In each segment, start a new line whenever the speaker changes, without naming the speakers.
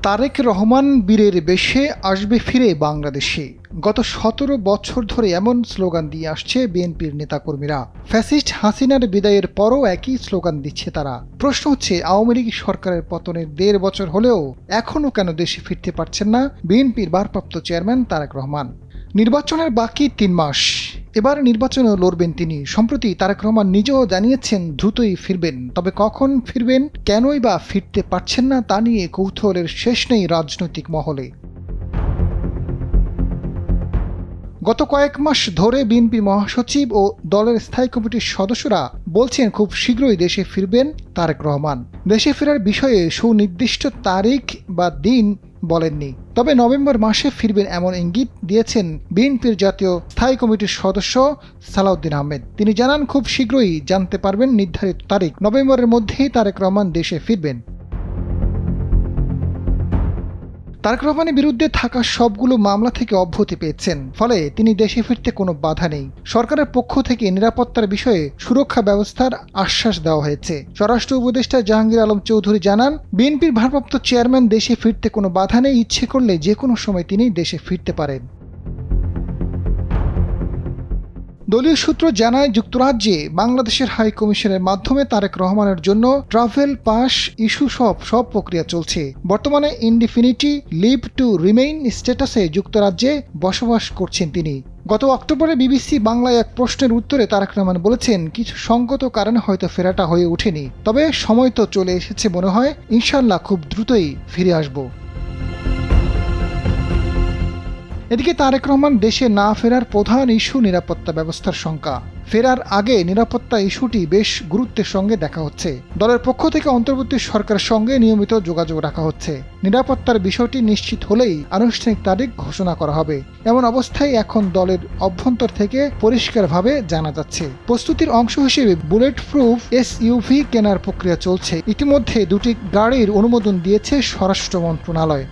তারেক রহমান বীরের বেশে আসবে ফিরে বাংলাদেশে। গত ১৭ বছর ধরে এমন স্লোগান দিয়ে আসছে বিএনপির নেতাকর্মীরা। ফ্যাসিস্ট হাসিনার বিদায়ের পরও একই স্লোগান দিচ্ছে তারা। প্রশ্ন হচ্ছে, আওয়ামী লীগ সরকারের পতনের ১.৫ বছর হলেও এখনও কেন দেশে ফিরতে পারছেন না বিএনপির ভারপ্রাপ্ত চেয়ারম্যান তারেক রহমান? নির্বাচনের বাকি ৩ মাস। এবার নির্বাচনেও লড়বেন তিনি। সম্প্রতি তারেক রহমান নিজেও জানিয়েছেন দ্রুতই ফিরবেন, তবে কখন ফিরবেন, কেনই বা ফিরতে পারছেন না তা নিয়ে কৌতূহলের শেষ নেই রাজনৈতিক মহলে। গত কয়েক মাস ধরে বিএনপি মহাসচিব ও দলের স্থায়ী কমিটির সদস্যরা বলছেন খুব শীঘ্রই দেশে ফিরবেন তারেক রহমান। দেশে ফেরার বিষয়ে সুনির্দিষ্ট তারিখ বা দিন বলেননি, তবে নভেম্বর মাসে ফিরবেন এমন ইঙ্গিত দিয়েছেন বিএনপির জাতীয় স্থায়ী কমিটির সদস্য সালাউদ্দিন আহমেদ। তিনি জানান, খুব শীঘ্রই জানতে পারবেন নির্ধারিত তারিখ। নভেম্বরের মধ্যেই তারেক রহমান দেশে ফিরবেন। তারেক রহমানের বিরুদ্ধে থাকা সবগুলো মামলা থেকে অব্যাহতি পেয়েছেন, ফলে তিনি দেশে ফিরতে কোনো বাধা নেই। সরকারের পক্ষ থেকে নিরাপত্তার বিষয়ে সুরক্ষা ব্যবস্থার আশ্বাস দেওয়া হয়েছে। স্বরাষ্ট্র উপদেষ্টা জাহাঙ্গীর আলম চৌধুরী জানান, বিএনপির ভারপ্রাপ্ত চেয়ারম্যান দেশে ফিরতে কোনো বাধা নেই, ইচ্ছে করলে যে কোনো সময় তিনি দেশে ফিরতে পারেন। দলীয় সূত্র জানায়, যুক্তরাজ্যে বাংলাদেশের হাই কমিশনের মাধ্যমে তারেক রহমানের জন্য ট্রাভেল পাস ইস্যু সব প্রক্রিয়া চলছে। বর্তমানে ইনডিফিনিটি লিভ টু রিমেইন স্ট্যাটাসে যুক্তরাজ্যে বসবাস করছেন তিনি। গত অক্টোবরে বিবিসি বাংলায় এক প্রশ্নের উত্তরে তারেক রহমান বলেছেন, কিছু সঙ্গত কারণে হয়তো ফেরাটা হয়ে ওঠেনি, তবে সময় তো চলে এসেছে মনে হয়, ইনশাল্লাহ খুব দ্রুতই ফিরে আসব। এদিকে তারেক রহমান দেশে না ফেরার প্রধান ইস্যু নিরাপত্তা ব্যবস্থার শঙ্কা। ফেরার আগে নিরাপত্তা ইস্যুটি বেশ গুরুত্বের সঙ্গে দেখা হচ্ছে। দলের পক্ষ থেকে অন্তর্বর্তী সরকারের সঙ্গে নিয়মিত যোগাযোগ রাখা হচ্ছে। নিরাপত্তার বিষয়টি নিশ্চিত হলেই আনুষ্ঠানিক তারিখ ঘোষণা করা হবে। এমন অবস্থায় এখন দলের অভ্যন্তর থেকে পরিষ্কারভাবে জানা যাচ্ছে, প্রস্তুতির অংশ হিসেবে বুলেট প্রুফ SUV কেনার প্রক্রিয়া চলছে। ইতিমধ্যে 2টি গাড়ির অনুমোদন দিয়েছে স্বরাষ্ট্র মন্ত্রণালয়।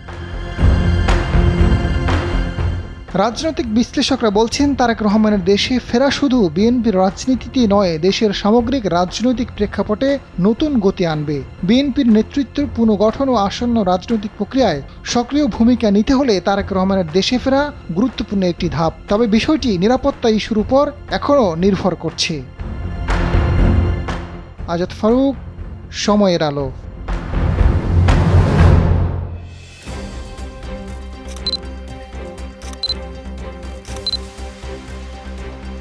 রাজনৈতিক বিশ্লেষকরা বলছেন, তারেক রহমানের দেশে ফেরা শুধু বিএনপির রাজনীতিতেই নয়, দেশের সামগ্রিক রাজনৈতিক প্রেক্ষাপটে নতুন গতি আনবে। বিএনপির নেতৃত্ব পুনর্গঠন ও আসন্ন রাজনৈতিক প্রক্রিয়ায় সক্রিয় ভূমিকা নিতে হলে তারেক রহমানের দেশে ফেরা গুরুত্বপূর্ণ একটি ধাপ। তবে বিষয়টি নিরাপত্তা ইস্যুর উপর এখনও নির্ভর করছে। আজাদ ফারুক, সময়ের আলো।